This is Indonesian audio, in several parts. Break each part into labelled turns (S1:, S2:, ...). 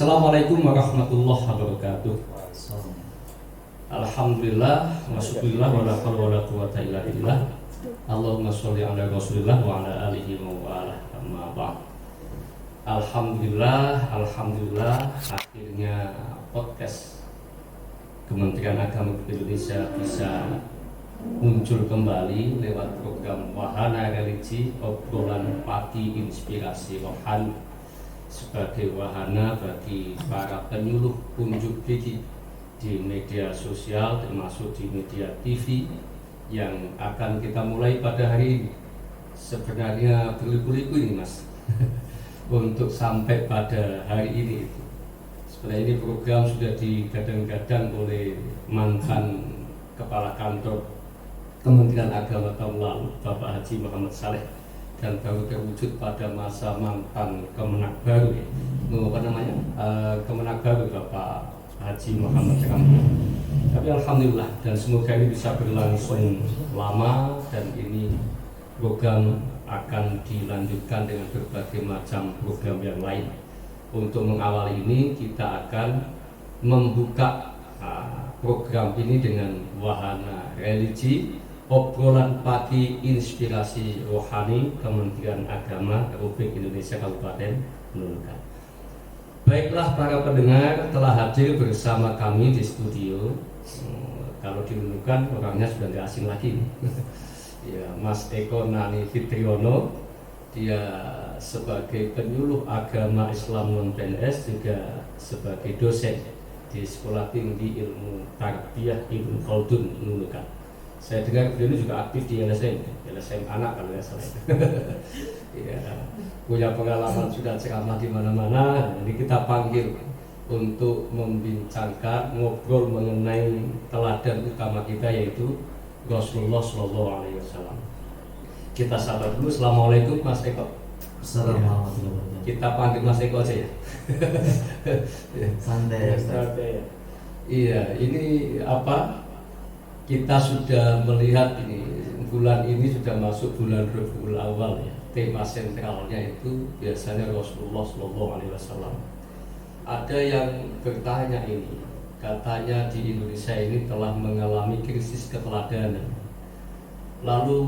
S1: Assalamualaikum warahmatullahi wabarakatuh. Alhamdulillah, wasyukurillah, wala haula wala quwwata illa billah. Allahumma sholli ala Rasulillah wa ala alihi wa ala amma ba'd. Alhamdulillah, akhirnya podcast Kementerian Agama Indonesia bisa muncul kembali lewat program Wahana Religi, obrolan pagi inspirasi rohani, sebagai wahana bagi para penyuluh unjuk gigi di media sosial termasuk di media TV yang akan kita mulai pada hari ini. Sebenarnya berliku-liku ini Mas untuk sampai pada hari ini itu. Sebenarnya ini program sudah digadang-gadang oleh mantan Kepala Kantor Kementerian Agama tahun lalu, Bapak Haji Muhammad Saleh, dan baru terwujud pada masa mantan Kemenak baru Kemenak baru Bapak Haji Muhammad Ramli. Tapi alhamdulillah, dan semoga ini bisa berlangsung lama, dan ini program akan dilanjutkan dengan berbagai macam program yang lain. Untuk mengawali ini kita akan membuka program ini dengan wahana religi, obrolan pagi inspirasi rohani Kementerian Agama Republik Indonesia Kabupaten Nunukan. Baiklah para pendengar, telah hadir bersama kami di studio. Kalau di Nunukan orangnya sudah tidak asing lagi. Ya, Mas Eko Nani Fitriono, dia sebagai penyuluh agama Islam non-PNS, juga sebagai dosen di Sekolah Tinggi Ilmu Tarbiyah Ibnu Khaldun Nunukan. Saya dengar beliau ini juga aktif di LSM anak kalau nggak salah. Ya, punya pengalaman sudah ceramah di mana-mana. Jadi kita panggil untuk membincangkan, ngobrol mengenai teladan utama kita, yaitu Rasulullah Shallallahu Alaihi Wasallam. Kita sabar dulu. Assalamualaikum Mas Eko.
S2: Assalamualaikum.
S1: Kita panggil Mas Eko aja ya.
S2: Santai.
S1: Iya, ini apa? Kita sudah melihat ini, bulan ini sudah masuk bulan Rabiul Awal ya. Tema sentralnya itu biasanya Rasulullah Shallallahu Alaihi Wasallam. Ada yang bertanya ini, katanya di Indonesia ini telah mengalami krisis keteladanan. Lalu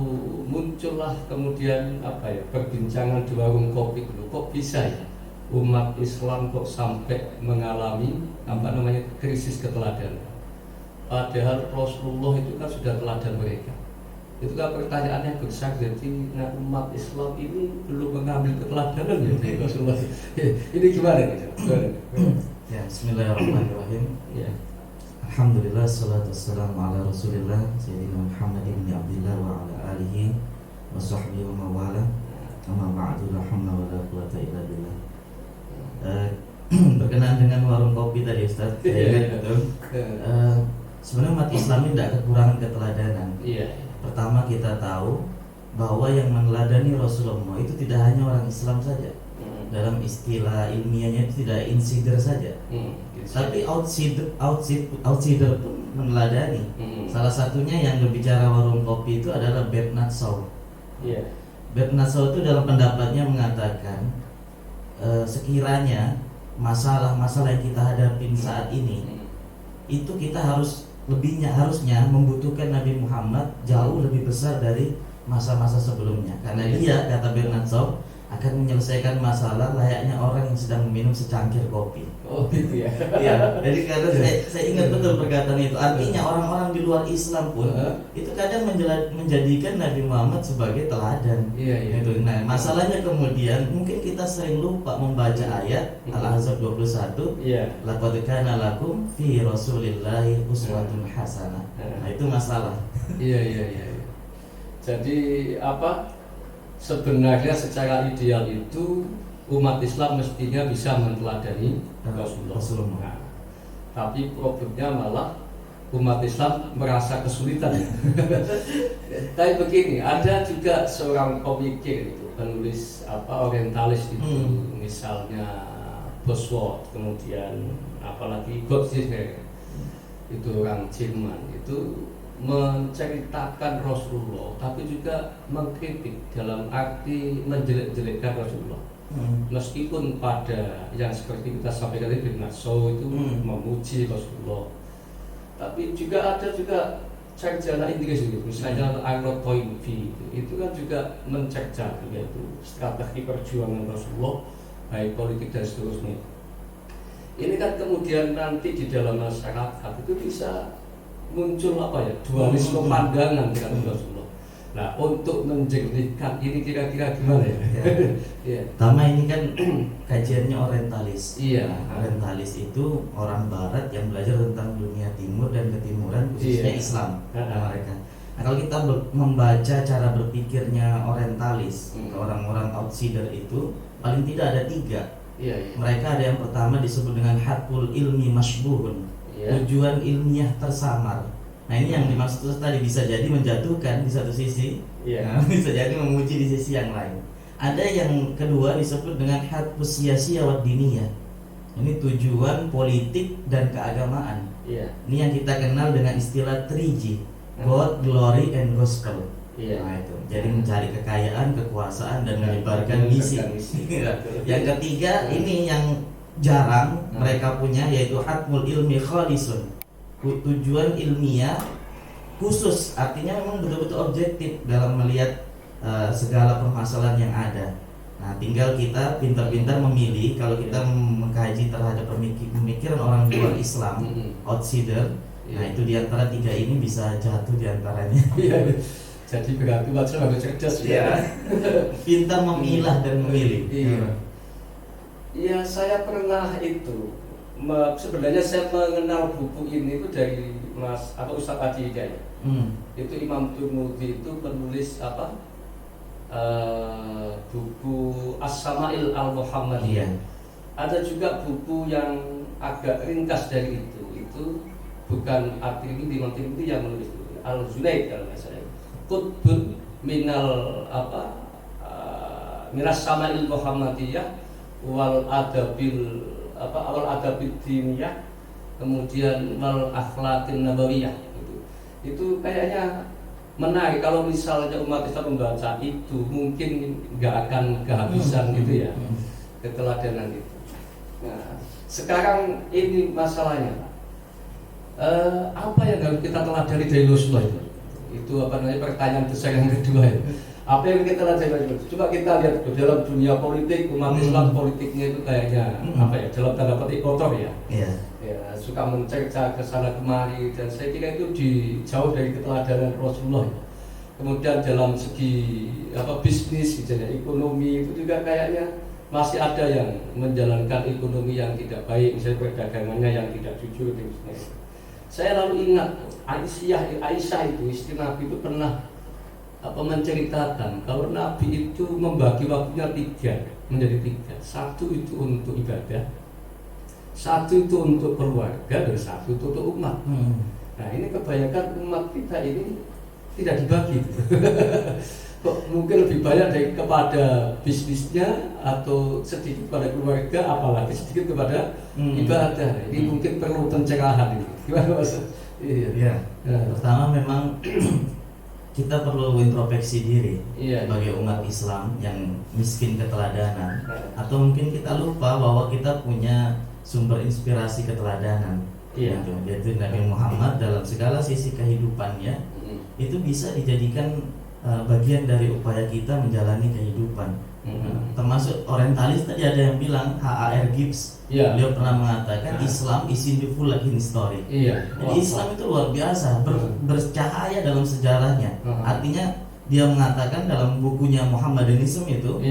S1: muncullah kemudian perbincangan di warung kopi dulu, kok bisa ya umat Islam kok sampai mengalami krisis keteladanan? Padahal Rasulullah itu kan sudah teladan mereka. Itu kan pertanyaannya besar. Jadi umat Islam ini belum mengambil keteladanan ya Rasulullah. Ini gimana nih?
S2: Ya, Bismillahirrahmanirrahim.
S1: Ya.
S2: Alhamdulillah, salatu wassalamu ala Rasulillah Sayyidina Muhammad ibn Abdillah wa ala alihi wa sahbihi wa mawala. Amma ba'du, la hamla wa la quwwata illa billah. Berkenaan dengan warung kopi tadi Ustaz, saya ingat betul. Sebenarnya umat Islam ini tidak kekurangan keteladanan.
S1: Iya.
S2: Pertama, kita tahu bahwa yang meneladani Rasulullah itu tidak hanya orang Islam saja. Dalam istilah ilmiahnya itu tidak insider saja, tapi outsider pun meneladani. Salah satunya yang berbicara warung kopi itu adalah Bernard Shaw.
S1: Yeah.
S2: Bernard Shaw itu dalam pendapatnya mengatakan sekiranya masalah-masalah yang kita hadapi saat ini itu kita harusnya membutuhkan Nabi Muhammad jauh lebih besar dari masa-masa sebelumnya. Karena dia, kata Bernard Shaw, akan menyelesaikan masalah layaknya orang yang sedang meminum secangkir kopi.
S1: Oh gitu ya.
S2: Iya. Jadi karena saya ingat betul perkataan itu. Artinya orang-orang di luar Islam pun itu kadang menjadikan Nabi Muhammad sebagai teladan.
S1: Iya.
S2: Gitu. Nah, masalahnya kemudian mungkin kita sering lupa membaca ayat Al-Ahzab 21.
S1: Iya.
S2: Laqad kana lakum fi Rasulillahi uswatun hasanah. Nah, itu masalah.
S1: Iya. Jadi sebenarnya secara ideal itu umat Islam mestinya bisa meneladani Rasulullah. Nah, tapi problemnya malah umat Islam merasa kesulitan. Tapi begini, ada juga seorang pemikir itu, penulis orientalis itu, misalnya Bosworth, kemudian apalagi Gottschild, itu orang Jerman itu menceritakan Rasulullah, tapi juga mengkritik dalam arti menjelek-jelekkan Rasulullah. Meskipun pada yang seperti kita sampaikan tadi Naso itu memuji Rasulullah, tapi juga ada juga cerjana Inggris itu, misalnya Arnold Toynbee itu kan juga mencerca yaitu strategi perjuangan Rasulullah baik politik dan seterusnya. Ini kan kemudian nanti di dalam masyarakat itu bisa muncul dualisme pandangan dengan Rasulullah. Nah, untuk menjernihkan ini kira-kira gimana ya?
S2: Ya. Pertama ini kan kajiannya orientalis.
S1: Iya.
S2: Nah, orientalis itu orang Barat yang belajar tentang dunia timur dan ketimuran khususnya Islam mereka. Nah, kalau kita membaca cara berpikirnya orientalis, orang-orang outsider itu paling tidak ada 3.
S1: Iya.
S2: Mereka ada yang pertama disebut dengan hakul ilmi masybuhun, tujuan ilmiah tersamar. Nah ini yang dimaksud tadi, bisa jadi menjatuhkan di satu sisi, bisa jadi memuji di sisi yang lain. Ada yang kedua disebut dengan hatfus siyasiyah wad diniyah. Ini tujuan politik dan keagamaan. Ini yang kita kenal dengan istilah 3G, God, Glory, and Gospel. Nah itu, jadi mencari kekayaan, kekuasaan, dan menyebarkan misi. Yang ketiga ini yang jarang mereka punya, yaitu hatmul ilmi khalisun, tujuan ilmiah khusus, artinya memang betul-betul objektif dalam melihat segala permasalahan yang ada. Nah, tinggal kita pintar-pintar memilih. Kalau kita mengkaji terhadap pemikiran orang luar Islam, outsider, nah itu diantara 3 ini bisa jatuh diantaranya.
S1: Jadi berarti macam harus cerdas
S2: pintar memilah dan memilih.
S1: Iya, saya pernah itu. Sebenarnya saya mengenal buku ini itu dari Mas atau Ustadz Haji Hidayat. Itu Imam Tirmidzi itu menulis buku As-Sama'il Al-Muhammadiyah. Ada juga buku yang agak ringkas dari itu. Itu bukan At-Tirmidzi, Imam Tirmidzi yang menulis itu. Al-Junaid kalau nggak salah. Qutbun minal minas Sama'il Muhammadiyah wal adabil awal adabid diniyah, kemudian wal akhlaqin nabawiyah. Itu kayaknya menarik. Kalau misalnya umat Islam membaca itu mungkin nggak akan kehabisan gitu ya keteladanan itu. Nah, sekarang ini masalahnya apa yang harus kita teladani dari Rasulullah itu? Itu pertanyaan besar yang kedua ya. Apa yang kita lihat, coba kita lihat dalam dunia politik umat Islam, politiknya itu kayaknya dalam tanda petik kotor ya, suka mencerca ke sana kemari, dan saya kira itu jauh dari keteladanan Rasulullah. Kemudian dalam segi bisnis, misalnya ekonomi, itu juga kayaknya masih ada yang menjalankan ekonomi yang tidak baik, misalnya perdagangannya yang tidak jujur dan sebagainya. Saya lalu ingat Aisyah itu, istri Nabi itu pernah menceritakan kalau Nabi itu membagi waktunya menjadi 3. 1 itu untuk ibadah, 1 itu untuk keluarga, dan 1 itu untuk umat. Nah ini kebanyakan umat kita ini tidak dibagi. Kok mungkin lebih banyak kepada bisnisnya atau sedikit pada keluarga, apalagi sedikit kepada ibadah. Ini mungkin perlu pencerahan ini. Gimana Mas?
S2: Iya. Pertama memang kita perlu introspeksi diri sebagai umat Islam yang miskin keteladanan, atau mungkin kita lupa bahwa kita punya sumber inspirasi keteladanan, yaitu Nabi Muhammad dalam segala sisi kehidupannya. Itu bisa dijadikan bagian dari upaya kita menjalani kehidupan. Termasuk orientalis tadi ada yang bilang, H.A.R. Gibbs, beliau pernah mengatakan Islam is in the full history. Jadi Islam itu luar biasa, bercahaya dalam sejarahnya. Artinya dia mengatakan dalam bukunya Muhammadanism itu,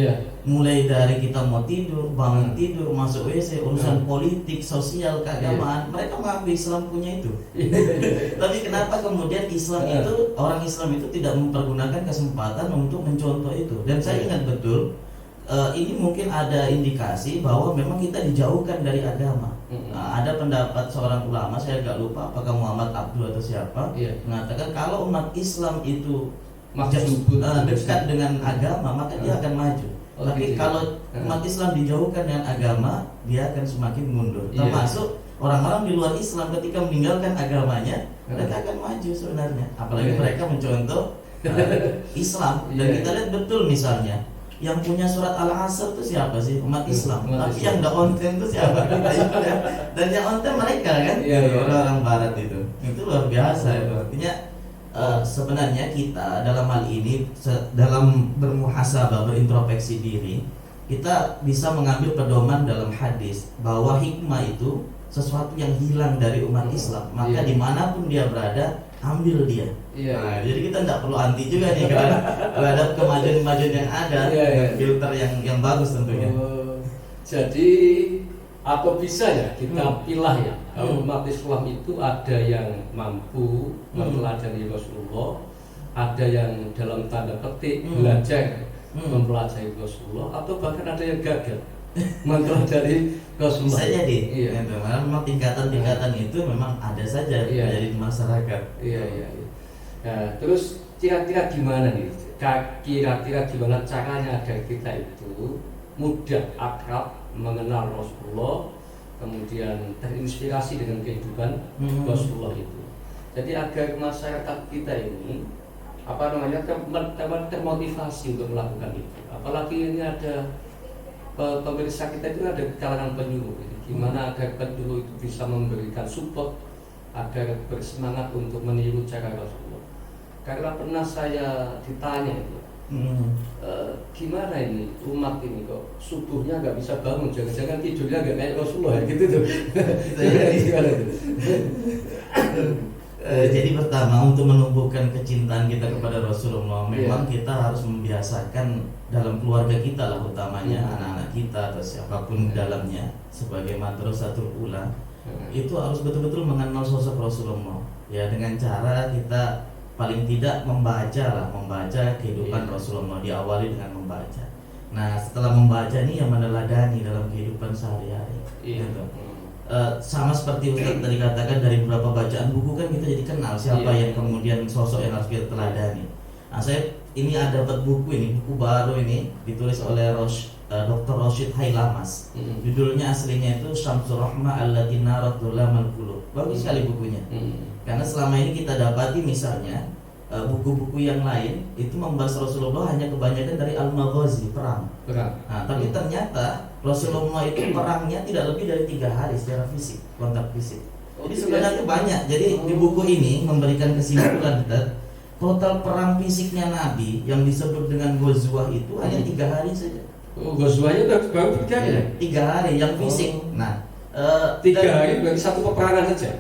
S2: mulai dari kita mau tidur, bangun tidur, masuk WC, urusan politik, sosial, keagamaan, mereka mengaku Islam punya itu. Tapi kenapa kemudian orang Islam itu tidak mempergunakan kesempatan untuk mencontoh itu? Dan saya ingat betul, ini mungkin ada indikasi bahwa memang kita dijauhkan dari agama. Ada pendapat seorang ulama, saya agak lupa apakah Muhammad Abdul atau siapa, mengatakan kalau umat Islam itu dekat dengan agama, maka dia akan maju. Tapi kalau umat Islam dijauhkan dengan agama, dia akan semakin mundur. Termasuk orang-orang di luar Islam ketika meninggalkan agamanya, mereka akan maju sebenarnya. Apalagi mereka mencontoh Islam. Dan kita lihat betul misalnya yang punya surat Al-Asr itu siapa sih? Umat Islam.
S1: Umat
S2: Tapi
S1: Islam.
S2: yang nggak konten itu siapa? Kita juga. Dan yang konten mereka kan,
S1: Iya, iya.
S2: orang Barat itu luar biasa itu. Artinya sebenarnya kita dalam hal ini dalam bermuhasabah, berintrospeksi diri, kita bisa mengambil pedoman dalam hadis bahwa hikmah itu sesuatu yang hilang dari umat Islam. Maka
S1: Iya.
S2: dimanapun dia berada, ambil dia.
S1: Iya.
S2: Nah, jadi kita tidak perlu anti juga nih terhadap kemajuan-kemajuan yang ada,
S1: Iya, iya.
S2: filter yang bagus tentunya.
S1: Jadi atau bisa ya kita pilah ya, kalau umat Islam itu ada yang mampu mempelajari Rasulullah, ada yang dalam tanda petik belajar mempelajari Rasulullah, atau bahkan ada yang gagal mempelajari Rasulullah.
S2: Bisa jadi.
S1: Iya.
S2: Gitu. Karena memang tingkatan-tingkatan itu memang ada saja
S1: Iya.
S2: dari masyarakat.
S1: Iya, iya, iya. Nah, terus kira-kira gimana nih? Kira-kira gimana caranya agar kita itu mudah akrab mengenal Rasulullah, kemudian terinspirasi dengan kehidupan Rasulullah itu. Jadi agar masyarakat kita ini termotivasi untuk melakukan itu. Apalagi ini ada pemirsa kita itu ada kalangan penyuluh. Gimana agar penyuluh itu bisa memberikan support agar bersemangat untuk meniru cara Rasulullah. Karena pernah saya ditanya itu, gimana ini umat ini kok subuhnya nggak bisa bangun, jangan-jangan tidurnya nggak kayak Rasulullah ya, gitu tuh. Gimana itu?
S2: Jadi pertama, untuk menumbuhkan kecintaan kita kepada Rasulullah, memang kita harus membiasakan dalam keluarga kita lah, utamanya anak-anak kita atau siapapun dalamnya, sebagai madrasatul ula, itu harus betul-betul mengenal sosok Rasulullah. Ya, dengan cara kita paling tidak membaca kehidupan Rasulullah, diawali dengan membaca. Nah, setelah membaca ini yang meneladani dalam kehidupan sehari-hari. Gitu. Sama seperti Ustaz tadi katakan, dari beberapa bacaan buku kan kita jadi kenal siapa yang kemudian sosok yang harus kita teladani. Nah, saya ini ada dapat buku baru ini ditulis oleh Dr. Rashid Hailamas. Judulnya aslinya itu Syamsul Rahmah Allati Narat Dhulamal Qulub. Bagus sekali bukunya. Karena selama ini kita dapati misalnya buku-buku yang lain itu membahas Rasulullah hanya kebanyakan dari al-maghazi, perang. Nah, tapi ternyata Rasulullah itu perangnya tidak lebih dari 3 hari secara fisik, kontak fisik. Jadi sebenarnya banyak. Jadi di buku ini memberikan kesimpulan total perang fisiknya Nabi yang disebut dengan Ghazwah itu hanya 3 hari saja.
S1: Ghazwahnya baru 3 hari ya?
S2: 3 hari yang fisik. Nah,
S1: 3 hari berarti satu peperangan saja?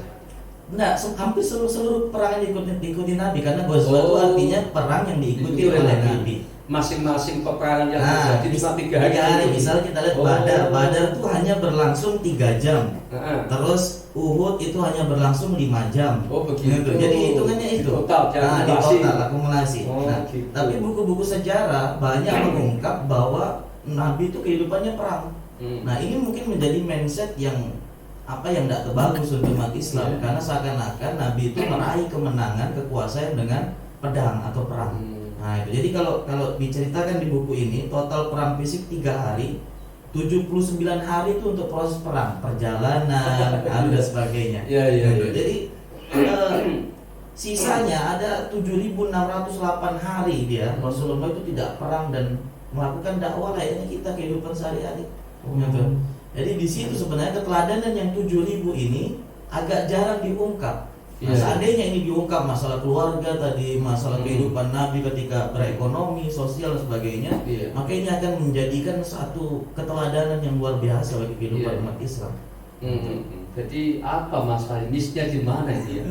S2: Enggak, hampir seluruh perang yang diikuti Nabi, karena Ghazwah itu artinya perang yang diikuti oleh Nabi.
S1: Masing-masing peperangan yang terjadi cuma 3 hari.
S2: Misal kita lihat Badar itu hanya berlangsung 3 jam. Terus Uhud itu hanya berlangsung 5 jam.
S1: Begitu.
S2: Jadi hitungannya itu. Di total akumulasi.
S1: Gitu.
S2: Tapi buku-buku sejarah banyak mengungkap bahwa Nabi itu kehidupannya perang. Nah, ini mungkin menjadi mindset yang tidak terbagus untuk umat Islam, karena seakan-akan Nabi itu meraih kemenangan, kekuasaan dengan pedang atau perang. Nah, itu. Jadi kalau diceritakan di buku ini, total perang fisik 3 hari, 79 hari itu untuk proses perang, perjalanan, dan sebagainya. Jadi sisanya ada 7.608 hari dia Rasulullah itu tidak perang dan melakukan dakwah layaknya kita kehidupan sehari-hari. Jadi di situ sebenarnya keteladanan yang 7.000 ini agak jarang diungkap. Nah, seandainya ini diungkap, masalah keluarga tadi, masalah kehidupan Nabi ketika berekonomi, sosial dan sebagainya, maka ini akan menjadikan satu keteladanan yang luar biasa bagi kehidupan umat Islam.
S1: Jadi apa masalah misnya di mana ini ya?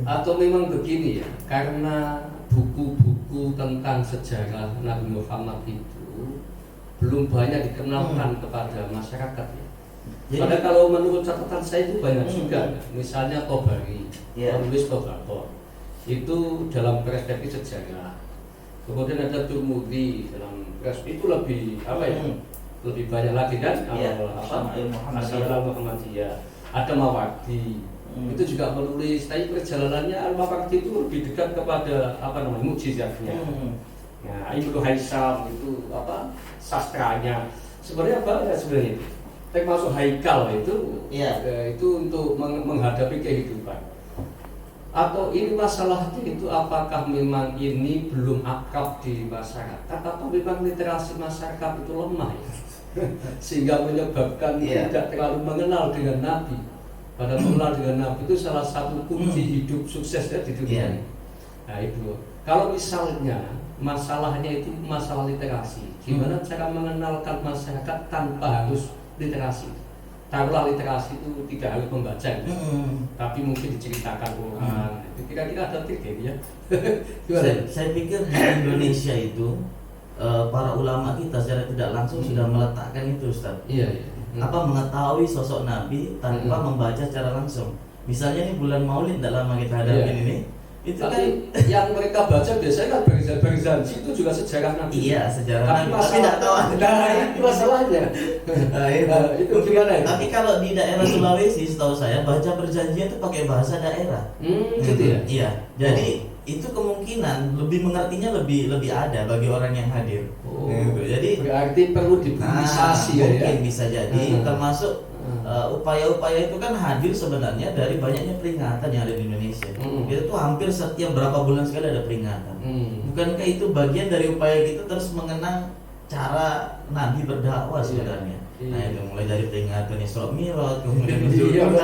S1: Atau memang begini ya, karena buku-buku tentang sejarah Nabi Muhammad itu belum banyak dikenalkan kepada masyarakat ya. Padahal kalau menurut catatan saya itu banyak juga. Misalnya Tobari, penulis Tobator, itu dalam perspektif sejarah. Kemudian ada Turmudi dalam perspektif itu lebih lebih banyak lagi kan? Masalah Muhammadiyah. Ada Mawardi, itu juga menulis. Tapi perjalanannya Al-Mawardi itu lebih dekat kepada mukjizatnya. Nah, Ibnu Haisam itu sastranya. Sebenarnya apa ya sebenarnya? Termasuk Haikal itu untuk menghadapi kehidupan. Atau ini masalahnya itu apakah memang ini belum akrab di masyarakat atau memang literasi masyarakat itu lemah ya? Sehingga menyebabkan tidak terlalu mengenal dengan Nabi. Padahal mengenal dengan Nabi itu salah satu kunci hidup suksesnya di dunia ini. Nah itu, kalau misalnya masalahnya itu masalah literasi, gimana cara mengenalkan masyarakat tanpa harus literasi? Taruhlah literasi itu tidak harus membaca, tapi mungkin diceritakan orang. Itu kira-kira ada trik ya?
S2: Saya pikir di Indonesia itu para ulama kita secara tidak langsung sudah meletakkan itu, Ustaz.
S1: Iya.
S2: Apa mengetahui sosok Nabi tanpa membaca secara langsung. Misalnya ini bulan Maulid tidak lama kita hadapi ini. Itu
S1: tapi
S2: kan
S1: yang mereka baca biasanya kan barisan itu juga sejarah Nabi.
S2: Iya, sejarah
S1: tapi
S2: Nabi. Tapi tidak tahu
S1: itu masalahnya. Itu gimana?
S2: Tapi kalau di daerah Sulawesi, setahu saya baca perjanjian itu pakai bahasa daerah.
S1: Gitu ya.
S2: Iya. Jadi itu kemungkinan lebih mengertinya lebih ada bagi orang yang hadir. Jadi
S1: berarti perlu dipublikasi
S2: mungkin bisa jadi termasuk upaya-upaya itu kan hadir sebenarnya dari banyaknya peringatan yang ada di Indonesia. Itu tuh hampir setiap berapa bulan sekali ada peringatan. Bukankah itu bagian dari upaya kita terus mengenang cara Nabi berdakwah sebenarnya? Nah itu mulai dari peringatan Isra Mi'raj, kemudian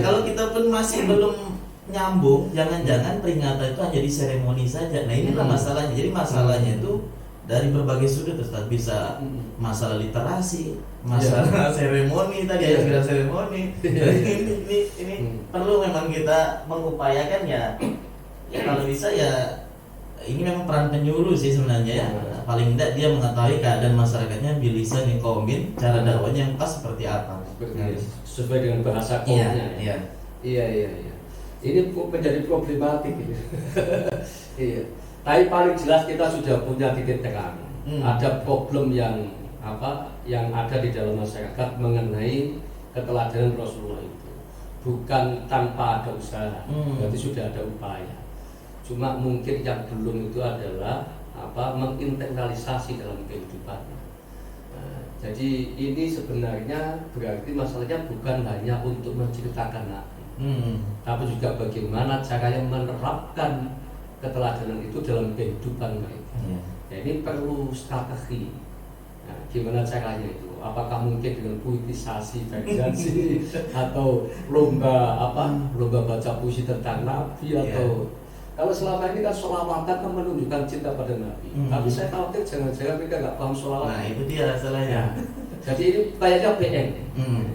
S2: kalau kita pun masih belum nyambung, jangan-jangan peringatan itu hanya di seremoni saja. Nah inilah masalahnya. Jadi masalahnya itu dari berbagai sudut, Ustaz. Bisa masalah literasi, masalah seremoni tadi ya, segala seremoni. Ini perlu memang kita mengupayakan ya kalau bisa ya ini memang peran penyuluh sih sebenarnya ya. Paling tidak dia mengetahui keadaan masyarakatnya bilisan qaumin, cara dakwahnya yang pas seperti apa.
S1: Sesuai dengan bahasa kaumnya. Iya. Ini menjadi problematik gitu. Iya. Tapi paling jelas kita sudah punya titik terang. Ada problem yang ada di dalam masyarakat mengenai keteladanan Rasulullah itu. Bukan tanpa ada usaha, berarti sudah ada upaya. Cuma mungkin yang belum itu adalah menginternalisasi dalam kehidupannya. Jadi ini sebenarnya berarti masalahnya bukan hanya untuk menceritakan Nabi, tapi juga bagaimana caranya menerapkan keteladanan itu dalam kehidupan mereka. Ya, ini perlu strategi. Nah, gimana caranya itu? Apakah mungkin dengan puitisasi, variasi, atau lomba baca puisi tentang Nabi atau kalau selama ini kan sholawatan kan menunjukkan cinta pada Nabi. Tapi saya khawatir jangan-jangan mereka nggak paham sholawat.
S2: Nah itu dia salahnya.
S1: Jadi ini kayaknya PN.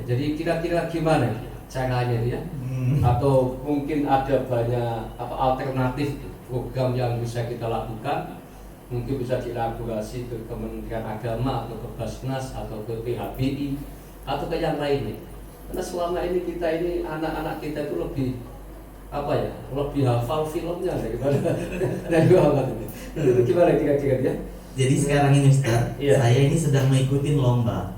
S1: Jadi kira-kira gimana caranya dia? Atau mungkin ada banyak alternatif program yang bisa kita lakukan? Mungkin bisa dielaborasi ke Kementerian Agama atau ke Basnas atau ke PHBI atau ke yang lainnya. Karena selama ini kita ini anak-anak kita itu lebih lebih hafal filmnya daripada Muhammad ini. Itu gimana kira-kira dia?
S2: Jadi sekarang ini Ustaz, saya ini sedang mengikuti lomba.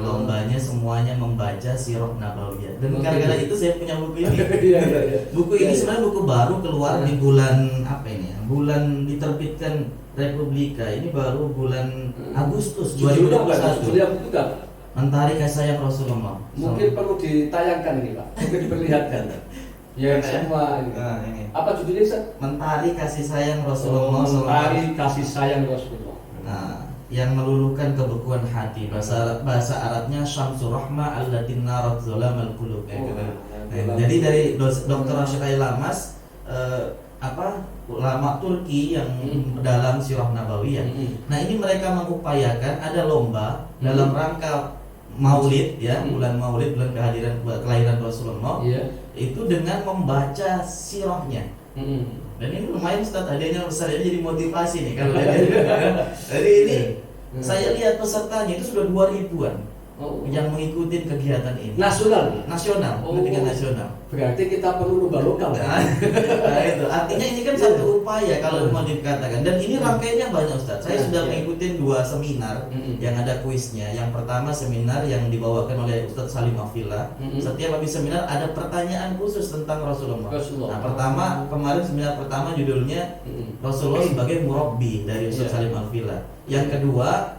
S2: Lombanya semuanya membaca Sirah Nabawiyah. Dan gara-gara itu saya punya buku ini. Buku ini sebenarnya buku baru keluar di bulan bulan diterbitkan Republika. Ini baru bulan Agustus 2021. Mentari Kasih Sayang Rasulullah.
S1: Mungkin perlu ditayangkan ini Pak, mungkin diperlihatkan. Ya semua ini. Apa judulnya Ustaz?
S2: Mentari Kasih Sayang Rasulullah.
S1: Mentari Kasih Sayang Rasulullah.
S2: Nah, yang meluluhkan kebekuan hati. Bahasa Arabnya Syamsur Rahmah allatin narat zulamal qulub. Jadi dari Dr. Rasyid Lamas ulama Turki yang dalam Sirah Nabawiyah. Nah, ini mereka mengupayakan ada lomba dalam rangka Maulid bulan Maulid, bulan kelahiran Rasulullah. Itu dengan membaca sirahnya. Dan ini lumayan Ustaz, hadiahnya besar jadi motivasi nih kalau jadi ini saya lihat pesertanya itu sudah 2000-an yang mengikuti kegiatan ini. Nasional, kegiatan nasional.
S1: Berarti kita perlu lomba lokal.
S2: Nah, itu artinya ini kan satu upaya kalau mau dikatakan. Dan ini rangkaiannya banyak Ustaz. Saya sudah mengikuti 2 seminar yang ada kuisnya. Yang pertama seminar yang dibawakan oleh Ustaz Salim Afila. Setiap habis seminar ada pertanyaan khusus tentang Rasulullah. Nah, kemarin seminar pertama judulnya Rasulullah sebagai murabbi dari Ustaz Salim Afila. Yang kedua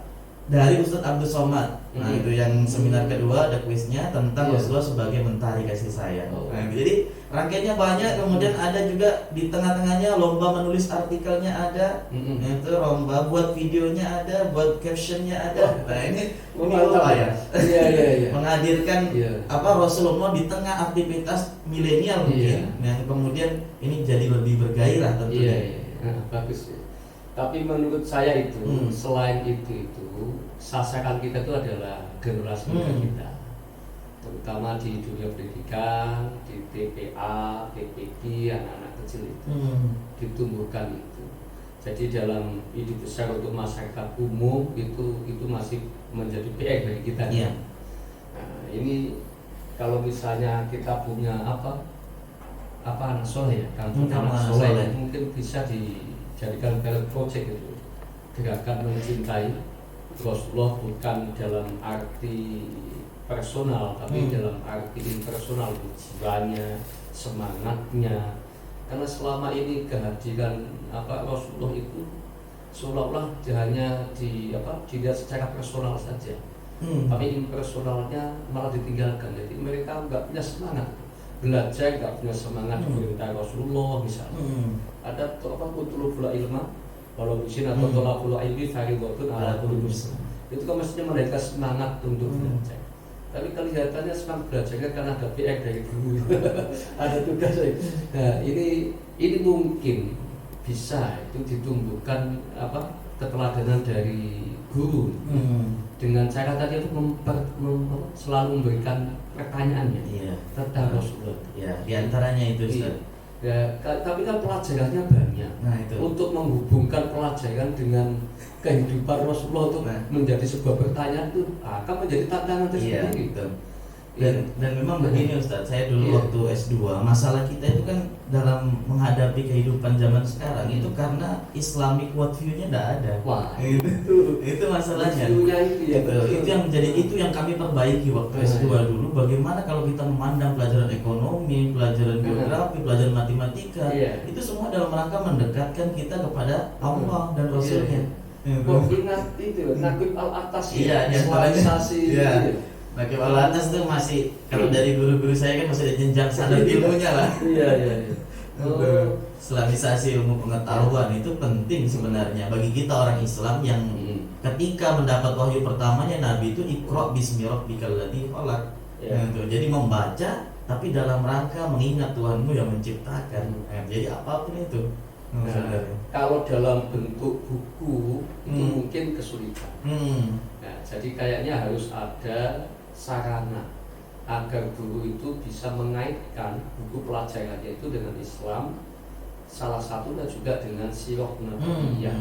S2: dari Ustadz Abdul Somad. Nah itu yang seminar kedua ada kuisnya tentang
S1: Iya.
S2: Rasulullah sebagai mentari kasih sayang.
S1: Oh.
S2: Nah, jadi rangkaiannya banyak. Kemudian ada juga di tengah-tengahnya lomba menulis artikelnya ada. Itu lomba buat videonya ada, buat captionnya ada. Nah ini lomba ya.
S1: Iya.
S2: Menghadirkan
S1: Iya.
S2: Rasulullah di tengah aktivitas milenial mungkin.
S1: Iya.
S2: Yang kemudian ini jadi lebih bergairah tentunya.
S1: Iya. Nah, bagus ya. Tapi menurut saya itu selain itu sasaran kita itu adalah generasi muda kita, terutama di dunia pendidikan, di TPA, TPG, anak-anak kecil itu ditumbuhkan itu. Jadi dalam ide besar untuk masyarakat umum itu masih menjadi PR bagi kita.
S2: Iya.
S1: Nah, ini kalau misalnya kita punya apa anak soleh ya, kampung anak soleh, mungkin bisa dijadikan pilot project itu, gerakan mencintai Rasulullah bukan dalam arti personal tapi dalam arti impersonal, jiwanya, semangatnya. Karena selama ini kehadiran Rasulullah itu seolah-olah hanya dilihat secara personal saja, tapi impersonalnya malah ditinggalkan. Jadi mereka nggak punya semangat belajar, nggak punya semangat perintah Rasulullah misalnya. Ada utulul ilma walau bisin atau tolakul ilmi faridatun ala kulli muslim. Itu kan mestinya mereka semangat untuk belajar. Tapi kelihatannya semangat belajarnya karena ada PR dari guru, ada tugas. Nah ini mungkin bisa itu ditumbuhkan keteladanan dari guru dengan cara tadi itu selalu memberikan pertanyaannya tentang Rasulullah.
S2: Ya, diantaranya itu Ustaz.
S1: Ya, tapi kan pelajarannya banyak.
S2: Nah, itu.
S1: Untuk menghubungkan pelajaran dengan kehidupan Rasulullah itu menjadi sebuah pertanyaan itu akan menjadi tantangan tersendiri.
S2: Dan memang begini Ustaz, saya dulu waktu S2, masalah kita itu kan dalam menghadapi kehidupan zaman sekarang itu karena Islamic worldview-nya tidak ada.
S1: Wah,
S2: itu masalahnya. Itu yang kami perbaiki waktu S2 dulu. Bagaimana kalau kita memandang pelajaran ekonomi, pelajaran geografi, pelajaran matematika, itu semua dalam rangka mendekatkan kita kepada Allah dan Rasulnya.
S1: Ingat itu, Naqib al-Atas
S2: islamisasi. Naqib al-Atas itu masih, kalau dari guru-guru saya kan masih ada jenjang sadar ilmunya lah.
S1: Iya.
S2: Islamisasi ilmu pengetahuan itu penting sebenarnya bagi kita orang Islam yang ketika mendapat wahyu pertamanya Nabi itu Iqra bismi rabbikal ladzi khalaq. Jadi membaca tapi dalam rangka mengingat Tuhanmu yang menciptakan. Jadi apapun itu.
S1: Kalau dalam bentuk buku itu mungkin kesulitan. Nah, jadi kayaknya harus ada sarana agar guru itu bisa mengaitkan buku pelajarannya itu dengan Islam, salah satunya juga dengan sirah nabawiyah.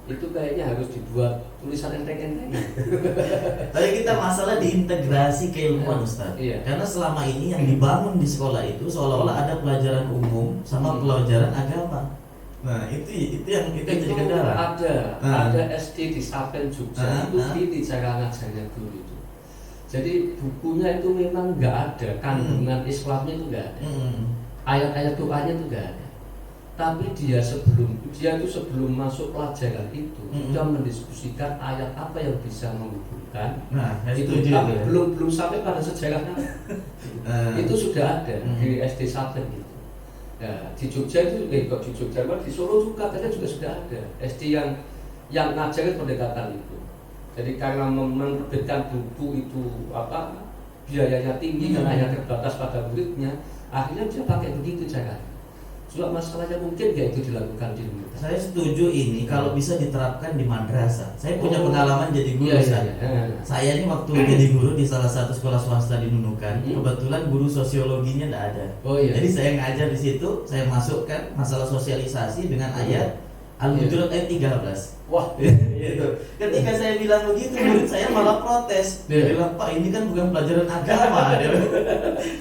S1: Itu kayaknya harus dibuat tulisan enteng-enteng.
S2: Tapi kita masalah diintegrasi keilmuan Ustaz. Karena selama ini yang dibangun di sekolah itu seolah-olah ada pelajaran umum sama pelajaran agama. Nah itu yang kita jadi kendala.
S1: Ada SD di Sapen Jogja itu ini cara ngajarnya guru itu. Jadi bukunya itu memang nggak ada, kandungan Islamnya itu nggak ada, ayat-ayat Qurannya itu nggak ada. Tapi dia itu sebelum masuk pelajaran itu sudah mendiskusikan ayat apa yang bisa menghubungkan. Itu tapi belum sampai pada sejarahnya. Itu sudah ada di SD Sapen itu. Nah, di Jogja itu kok di Jogja, di Solo juga katanya juga sudah ada SD yang ngajarin pendekatan itu. Jadi karena menerbitkan buku itu biayanya tinggi dan hanya terbatas pada muridnya, akhirnya dia pakai begitu caranya. Juga masalahnya mungkin gak itu dilakukan di rumah.
S2: Saya setuju ini kalau bisa diterapkan di madrasah. Saya punya pengalaman jadi guru. Saya ini waktu jadi guru di salah satu sekolah swasta di Nunukan, kebetulan guru sosiologinya tidak ada. Jadi saya ngajar di situ, saya masukkan masalah sosialisasi dengan ayat Al-Hujurat ayat 13.
S1: Wah,
S2: gitu. Ketika saya bilang begitu, murid saya malah protes. Dia bilang, "Pak, ini kan bukan pelajaran agama."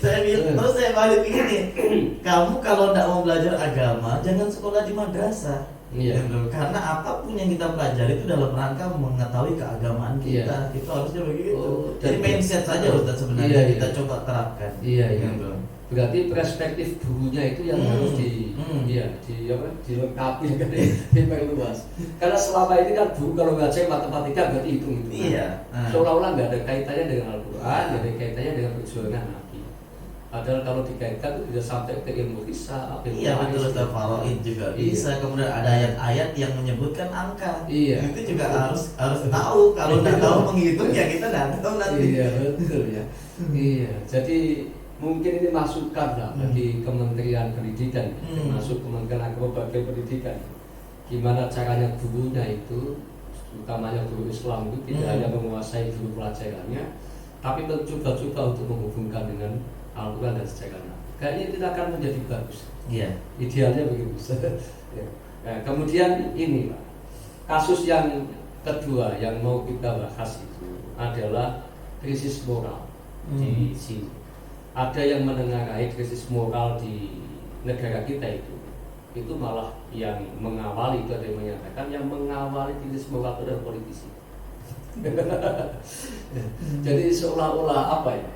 S2: Saya bilang, terus saya balik ini, kamu kalau tidak mau belajar agama, jangan sekolah di madrasah. Karena apapun yang kita pelajari itu dalam rangka mengetahui keagamaan kita. Itu harusnya begitu. Jadi mindset saja Ustaz sebenarnya kita coba terapkan.
S1: Berarti perspektif gurunya itu yang harus dilengkapi kan, diperluas. Karena selama ini kan guru kalau ngajar matematika berarti hitung.
S2: Iya.
S1: Seolah-olah nggak ada kaitannya dengan Al-Quran, nggak ada kaitannya dengan perjuangan Nabi. Padahal kalau dikaitkan itu bisa sampai ke ilmu hisab.
S2: Iya betul, Ustaz, faraid juga bisa. Kemudian ada ayat-ayat yang menyebutkan angka.
S1: Iya.
S2: Itu juga harus tahu. Kalau nggak tahu menghitung ya kita nggak tahu nanti.
S1: Iya betul ya. Iya. Jadi mungkin ini masukan lah bagi Kementerian Pendidikan, termasuk Kementerian Agama bagian pendidikan. Gimana caranya gurunya itu, utamanya guru Islam itu tidak hanya menguasai guru pelajarannya, tapi mencoba-coba untuk menghubungkan dengan Al-Quran dan sejarahnya. Kayaknya itu akan menjadi bagus.
S2: Iya.
S1: Idealnya begitu. Ya. Nah, kemudian ini Pak, kasus yang kedua yang mau kita bahas itu adalah krisis moral di sini. Ada yang menengarai krisis moral di negara kita itu malah yang mengawali, itu ada yang menyatakan yang mengawali krisis moral itu adalah politisi. Jadi seolah-olah apa ya,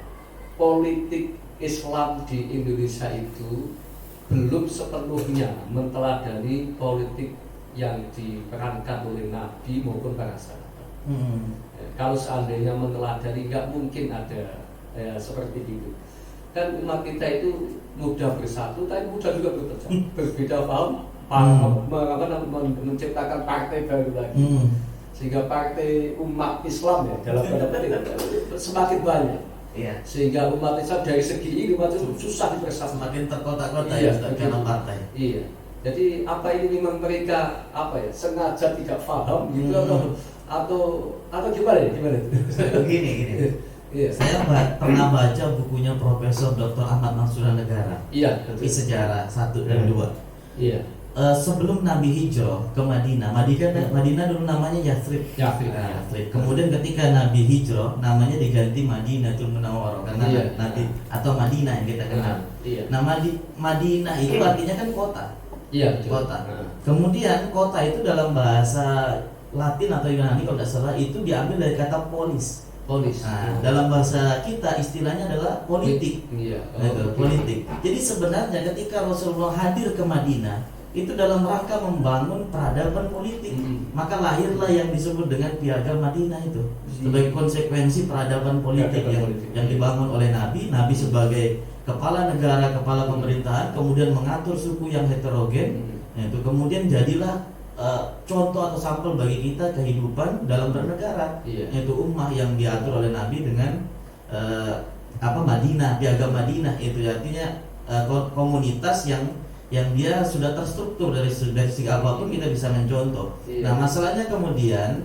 S1: politik Islam di Indonesia itu belum sepenuhnya menteladani politik yang diperankan oleh Nabi maupun para sahabat. Kalau seandainya menteladani, nggak mungkin ada seperti itu. Kan umat kita itu mudah bersatu, tapi mudah juga berpecah. Berbeda paham, menciptakan partai baru lagi. Sehingga partai umat Islam ya dalam tanda petik semakin banyak.
S2: Iya.
S1: Sehingga umat Islam dari segi ini umat Islam susah dipersatu.
S2: Semakin terkotak-kotak ya dalam partai.
S1: Iya. Jadi apa ini memang mereka sengaja tidak paham gitu atau gimana?
S2: Gini. Iya. Saya pernah baca bukunya Profesor Dr. Ahmad Mansur Negara.
S1: Iya.
S2: Sejarah 1 dan 2.
S1: Iya.
S2: Sebelum Nabi hijrah ke Madinah, Madinah dulu namanya Yathrib. Kemudian ketika Nabi hijrah, namanya diganti Madinatul Munawwarah karena Nabi atau Madinah yang kita kenal. Nah, Madinah itu artinya kan kota.
S1: Iya,
S2: kota. Kemudian kota itu dalam bahasa Latin atau Yunani kalau tidak salah itu diambil dari kata polis. Nah, dalam bahasa kita istilahnya adalah politik. Politik. Jadi sebenarnya ketika Rasulullah hadir ke Madinah itu dalam rangka membangun peradaban politik. Maka lahirlah yang disebut dengan Piagam Madinah itu sebagai konsekuensi peradaban politik yang dibangun oleh Nabi. Nabi sebagai kepala negara, kepala pemerintahan, kemudian mengatur suku yang heterogen. Itu kemudian jadilah contoh atau sampel bagi kita kehidupan dalam bernegara, yaitu ummah yang diatur oleh Nabi dengan Madinah, Piagam Madinah. Itu artinya komunitas yang dia sudah terstruktur dari segi apapun kita bisa mencontoh. Nah, masalahnya kemudian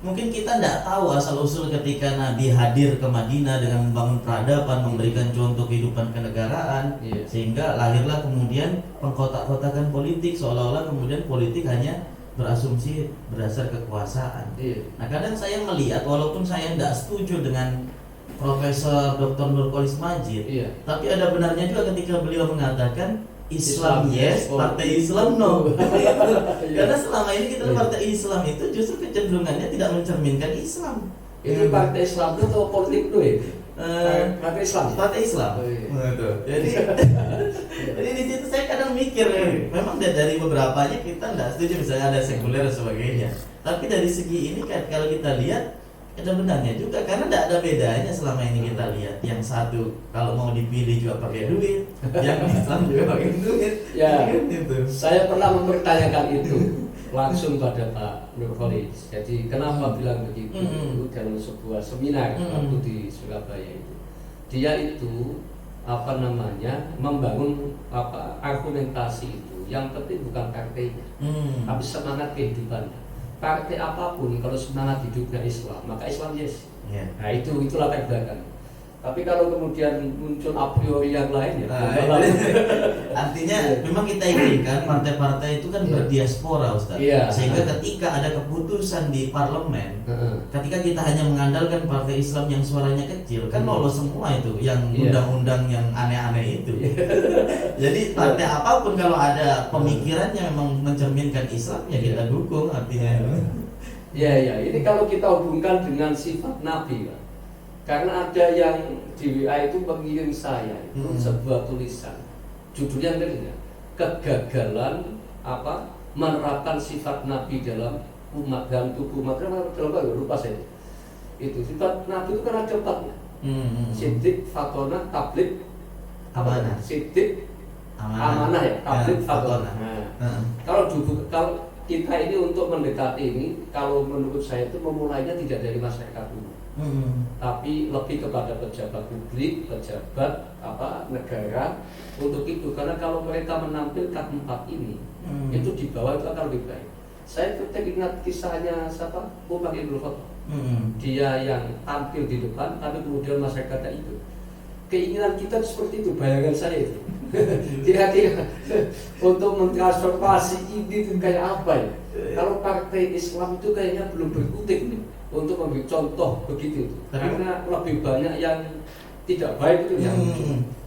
S2: mungkin kita tidak tahu asal-usul ketika Nabi hadir ke Madinah dengan membangun peradaban, memberikan contoh kehidupan kenegaraan, sehingga lahirlah kemudian pengkotak-kotakan politik, seolah-olah kemudian politik hanya berasumsi berdasar kekuasaan. Nah, kadang saya melihat walaupun saya tidak setuju dengan Profesor Dr. Nurkolis Majid, tapi ada benarnya juga ketika beliau mengatakan Islam yes, partai Islam no. Karena selama ini kita partai Islam itu justru kecenderungannya tidak mencerminkan Islam.
S1: Itu partai Islam itu atau politik itu ya? Partai Islam.
S2: Partai Islam. Jadi di situ saya kadang mikir, memang dari beberapanya kita tidak setuju, misalnya ada sekuler dan sebagainya. Tapi dari segi ini kan kalau kita lihat ada benarnya juga, karena tidak ada bedanya selama ini kita lihat. Yang satu kalau mau dipilih juga pakai duit, yang Islam juga pakai duit.
S1: Ya, saya pernah mempertanyakan itu langsung pada Pak Nurkolis. Jadi kenapa bilang begitu? Dalam sebuah seminar waktu di Surabaya itu, dia itu membangun argumentasi itu. Yang penting bukan partainya, tapi semangat kehidupannya. Partai apapun kalau semangat hidupnya Islam, maka Islam yes. Nah itulah latar belakang. Tapi kalau kemudian muncul a priori yang lain
S2: artinya memang kita inginkan partai-partai itu kan berdiaspora, Ustaz. Sehingga ketika ada keputusan di parlemen, ketika kita hanya mengandalkan partai Islam yang suaranya kecil, kan lolos semua itu yang undang-undang yang aneh-aneh itu. Jadi partai apapun kalau ada pemikirannya memang mencerminkan Islam, ya kita dukung artinya.
S1: Ini kalau kita hubungkan dengan sifat Nabi, Pak. Karena ada yang di WA itu mengirim saya itu sebuah tulisan, judulnya kegagalan menerapkan sifat Nabi dalam umat dan tubuh umat. Dalam lupa saya itu sifat Nabi itu kan ada 4-nya. Siddiq, fatonah, tabligh, amanah. Siddiq, amanah ya, tabligh, fatonah. Kalau kita ini untuk mendekati ini, kalau menurut saya itu memulainya tidak dari masyarakat umum, tapi lebih kepada pejabat publik, pejabat negara untuk itu. Karena kalau mereka menampilkan 4 ini, itu di bawah itu akan lebih baik. Saya ingat kisahnya Umar Ibn Khattab. Dia yang tampil di depan, tapi kemudian masyarakatnya itu. Keinginan kita seperti itu, bayangan saya itu. Kira-kira untuk mentransformasi ini itu kayak apa ya? Kalau partai Islam itu kayaknya belum berkutik nih untuk memberi contoh begitu. Karena lebih banyak yang tidak baik itu yang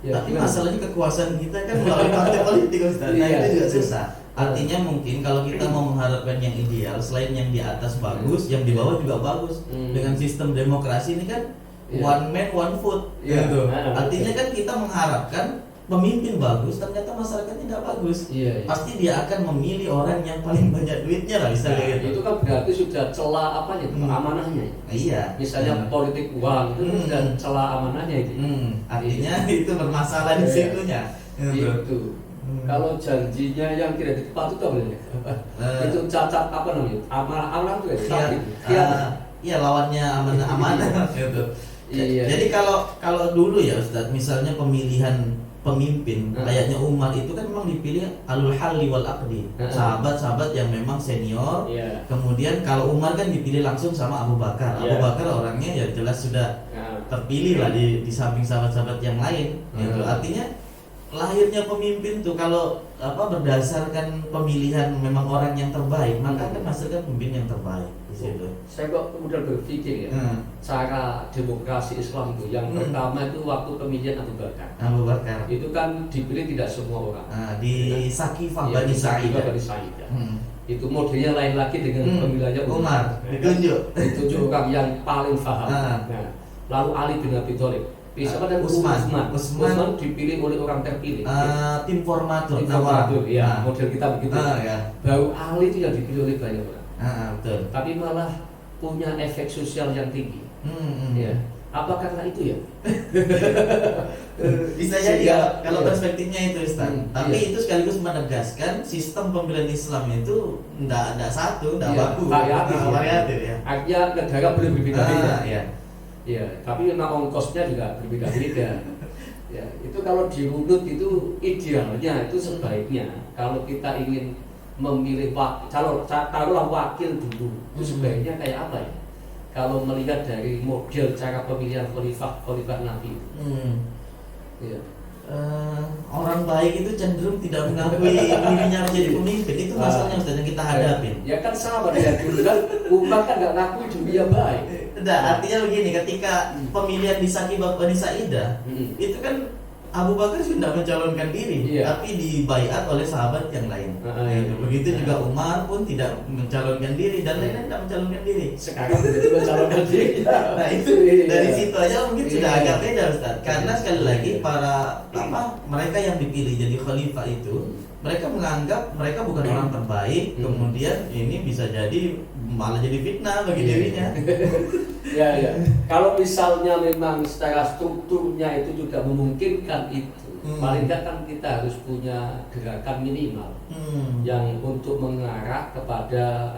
S2: tapi masalahnya kekuasaan kita kan melalui partai politik, Ustaz. Nah, itu juga susah. Artinya mungkin kalau kita mau mengharapkan yang ideal, selain yang di atas bagus, yang di bawah juga bagus. Dengan sistem demokrasi ini kan one man one vote, gitu. Artinya kan kita mengharapkan pemimpin bagus, ternyata masyarakatnya tidak bagus. Pasti dia akan memilih orang yang paling banyak duitnya lah, misalnya gitu.
S1: Itu kan berarti sudah celah amanahnya. Misalnya politik uang itu sudah celah amanahnya itu.
S2: Artinya itu bermasalah di situnya.
S1: Itu. Kalau janjinya yang tidak ditepati itu cacat amanah itu
S2: ya lawannya amanah gitu. Jadi kalau dulu ya Ustadz, misalnya pemilihan pemimpin kayaknya Umar itu kan memang dipilih alul halli wal aqdi, sahabat-sahabat yang memang senior. Kemudian kalau Umar kan dipilih langsung sama Abu Bakar. Abu Bakar orangnya ya jelas sudah terpilih lah di samping sahabat-sahabat yang lain gitu. Artinya lahirnya pemimpin tuh kalau berdasarkan pemilihan memang orang yang terbaik, maka akan menghasilkan pemimpin yang terbaik di situ.
S1: Saya kok kemudian berpikir cara demokrasi Islam itu yang pertama itu waktu pemilihan Abu Bakar. Itu kan dipilih tidak semua orang.
S2: Di Sakifah Bani Sa'idah.
S1: Itu modelnya lain lagi dengan pemilihannya
S2: Umar.
S1: Ditunjuk orang yang paling paham. Lalu Ali bin Abi Thalib. Dan Utsman dipilih oleh orang terpilih.
S2: Tim formatur,
S1: model kita begitu. Baru Ali itu yang dipilih oleh banyak orang.
S2: Betul.
S1: Tapi malah punya efek sosial yang tinggi. Apa karena itu ya?
S2: Bisa jadi kalau perspektifnya itu Ustaz. Tapi itu sekaligus menegaskan sistem pemilihan Islam itu tidak satu, tidak baku, variatif ya.
S1: Artinya negara boleh berbeda-beda. Tapi memang ongkosnya juga berbeda-beda. Itu kalau dirunut itu idealnya itu sebaiknya kalau kita ingin memilih taruhlah wakil dulu, itu sebaiknya kayak apa ya? Kalau melihat dari model cara pemilihan khalifah Nabi itu.
S2: Orang baik itu cenderung tidak mengakui dirinya menjadi pemimpin. Itu masalahnya Ustaz yang kita hadapin.
S1: Ya kan sama ya, dulu kan Umar kan nggak ngakui dia baik.
S2: Artinya begini, ketika pemilihan di Sakifah Bani Sa'idah, itu kan Abu Bakar sudah mencalonkan diri, tapi dibaiat oleh sahabat yang lain. Begitu juga Umar pun tidak mencalonkan diri dan lain-lain tidak mencalonkan diri.
S1: Sekarang begitu mencalonkan diri.
S2: Nah itu dari situ aja mungkin sudah agak beda Ustaz. Karena sekali lagi mereka yang dipilih jadi khalifah itu, mereka menganggap mereka bukan orang terbaik, kemudian ini bisa jadi malah jadi fitnah bagi dirinya.
S1: Kalau misalnya memang secara strukturnya itu juga memungkinkan itu, paling tidak kan kita harus punya gerakan minimal yang untuk mengarah kepada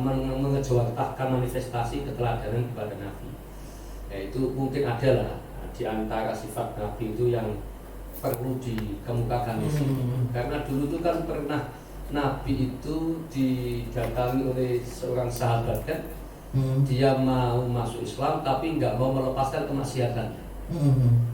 S1: mengejawantahkan manifestasi keteladanan kepada Nabi. Itu mungkin adalah di antara sifat Nabi itu yang perlu dikemukakan di sini. Karena dulu itu kan pernah Nabi itu didatangi oleh seorang sahabat kan, dia mau masuk Islam tapi nggak mau melepaskan kemaksiatannya.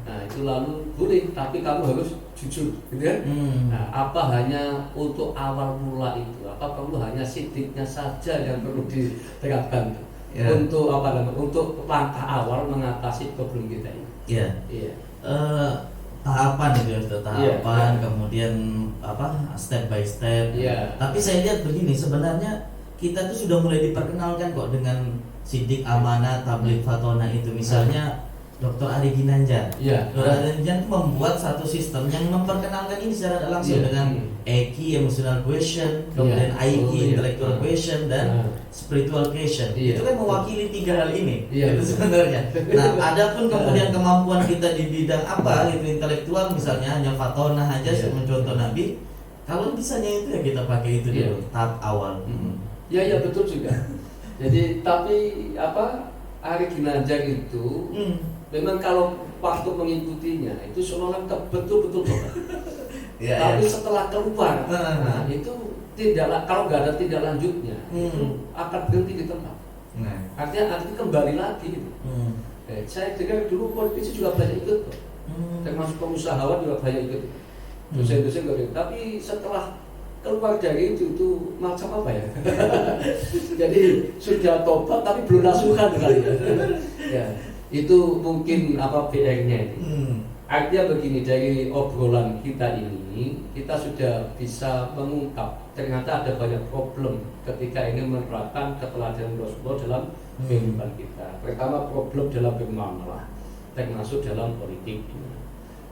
S1: Nah itu lalu boleh, tapi kamu harus jujur, gitu kan? Nah, apa hanya untuk awal mula itu? Apa perlu hanya sidiknya saja yang perlu diterapkan untuk untuk langkah awal mengatasi problem kita ini?
S2: Tahapan itu ya, tahapan kemudian step by step. Tapi saya lihat begini, sebenarnya kita tuh sudah mulai diperkenalkan kok dengan sidik, amanah, tabligh, fatonah itu. Misalnya Dr. Ari Ginanjar.
S1: Iya.
S2: Dr. Ari Ginanjar itu membuat satu sistem yang memperkenalkan ini secara tidak langsung dengan EQ, emotional question, kemudian IQ, intellectual question, dan spiritual question. Itu kan mewakili 3 hal ini. Itu sebenarnya. Nah, adapun kemudian kemampuan kita di bidang apa, itu intelektual misalnya hanya fatonah aja mencontoh Nabi. Kalau bisanya itu ya kita pakai itu dulu tahap awal.
S1: Ya betul juga. Jadi tapi Ari Ginanjar itu memang kalau waktu mengikutinya itu seolah-olah betul-betul tapi setelah keluar itu kalau nggak ada tindak lanjutnya itu akan berhenti di tempat. Artinya kembali lagi gitu. Saya dengar dulu politisi juga banyak ikut kok. Termasuk pengusahawan juga banyak ikut. Dosen-dosen nggak ikut. Tapi setelah keluar dari itu macam apa ya? Jadi sudah tobat tapi belum nasuhan kali ya. Itu mungkin PR-nya itu. Artinya begini, dari obrolan kita ini kita sudah bisa mengungkap ternyata ada banyak problem ketika ingin menerapkan keteladanan Rasulullah dalam kehidupan kita. Pertama, problem dalam bermuamalah, termasuk dalam politik.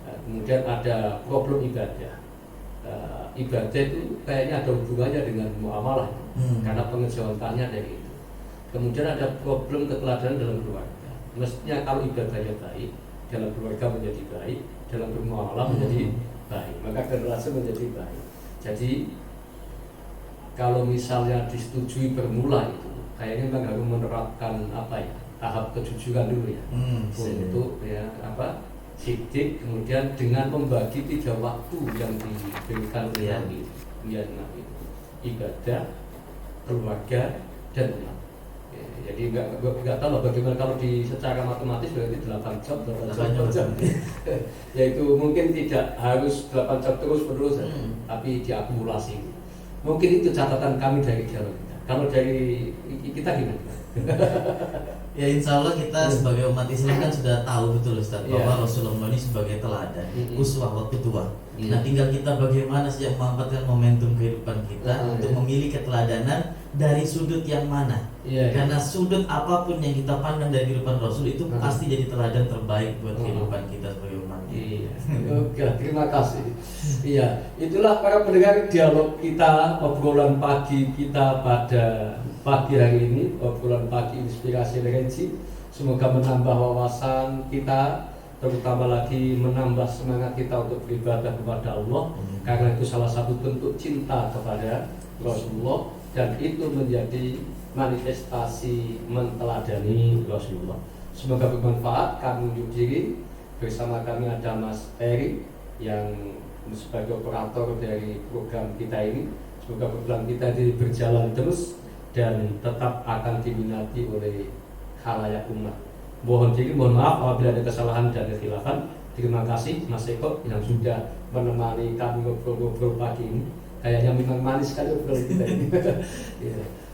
S1: Kemudian ada problem ibadah. Ibadah itu kayaknya ada hubungannya dengan muamalah karena pengejawantannya dari itu. Kemudian ada problem keteladanan dalam keluarga. Mestinya kalau ibadahnya baik, dalam keluarga menjadi baik, dalam bermuamalah menjadi baik, maka generasi menjadi baik. Jadi kalau misalnya disetujui bermula itu, kayaknya memang harus menerapkan tahap kejujuran dulu ya, untuk sidik, kemudian dengan membagi 3 waktu yang diberikan oleh Nabi, ibadah, keluarga, dan umat. Jadi nggak tahu bagaimana kalau secara matematis berarti 8 jam. Yaitu mungkin tidak harus 8 jam terus tapi diakumulasi. Mungkin itu catatan kami dari dialog kita. Kalau dari kita gimana?
S2: Ya insya Allah kita sebagai umat Islam kan sudah tahu betul Ustaz bahwa Rasulullah ini sebagai teladan, uswah wa qudwah. Nah tinggal kita bagaimana sejak memanfaatkan momentum kehidupan kita untuk memilih keteladanan dari sudut yang mana. Karena sudut apapun yang kita pandang dari kehidupan Rasul itu pasti jadi teladan terbaik buat kehidupan kita sebagai umat.
S1: Oke, terima kasih. Itulah para pendengar dialog kita, obrolan pagi kita pada pagi hari ini, obrolan pagi inspirasi referensi. Semoga menambah wawasan kita, terutama lagi menambah semangat kita untuk beribadah kepada Allah, karena itu salah satu bentuk cinta kepada Rasulullah dan itu menjadi manifestasi menteladani Rasulullah. Semoga bermanfaat. Kami unjuk diri, bersama kami ada Mas Eri yang sebagai operator dari program kita ini. Semoga program kita ini berjalan terus dan tetap akan diminati oleh khalayak umat. Mohon maaf apabila ada kesalahan dan kekhilafan. Terima kasih Mas Eko yang sudah menemani kami ngobrol-ngobrol pagi ini. Kayaknya memang manis sekali obrolan kita ini.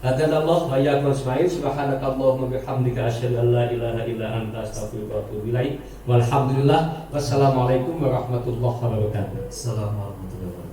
S1: Hadanallah wa iyyakum ajmain. Subhanakallahumma bihamdika asyhadu an la ilaha illa anta astaghfiruka wa atubu ilaik. Walhamdulillah. Wassalamualaikum warahmatullahi wabarakatuh.
S2: Assalamualaikum warahmatullahi wabarakatuh.